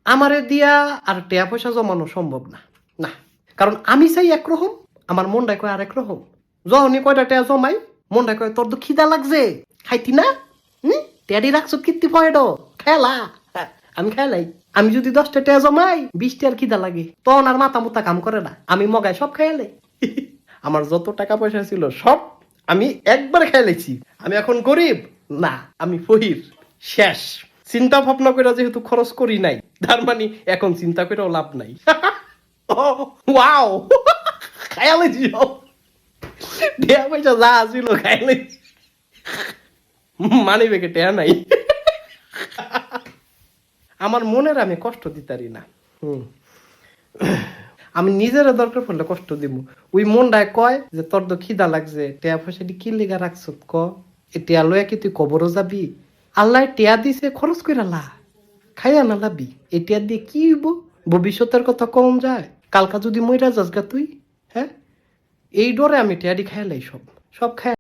আমারে দিয়া আর টেয়া পয়সা জমানো সম্ভব না। না, কারণ আমি চাই একরকম, আমার মনটাই কয় আরেক রকম। যখনই কয়টা টেয়া জমাই, মনটাই কয় তোর তো খিদা লাগছে, খাইতি না? টেয়ারি রাখছো কীর্তি পয়েড খেলা। আমি খেলাই। আমি যদি 10টা টেয়া জমাই, 20টার খিদা লাগে, তখন আর মাথা মুতা কাম করে না। আমি মগায় সব খেয়ালে। আমার যত টাকা পয়সা ছিল সব আমি একবার খেলেছি। আমি এখন গরিব না, আমি ফহির। শেষ। চিন্তা ভাবনা করে যেহেতু খরচ করি নাই, তার মানে এখন চিন্তা করেও লাভ নাই। ওয়াও, খায়ালেছি সব। টেয়া পয়সা যা ছিল খায়ালেছি। মানি বেগে টেয়া নাই। আমার মনের আমি কষ্ট দিতারি না। আমি নিজের দরকার পড়লে কষ্ট দিব। ওই মনটায় কয় যে তোর তো খিদা লাগছে, টেয়া পয়সা কি লেগা রাখছ ক, এ টেয়া লয়া কি তুই কবরও যাবি? আল্লাহ টেয়া দিছে, খরচ করে লা, খাইয়া না লাবি। এই টেয়া দিয়ে কি হইব? ভবিষ্যতের কথা কম যায়। কালকা যদি মইরা যাস গা তুই, হ্যাঁ? এই ডরে আমি টেয়ারি খাইলাই সব সব খাই।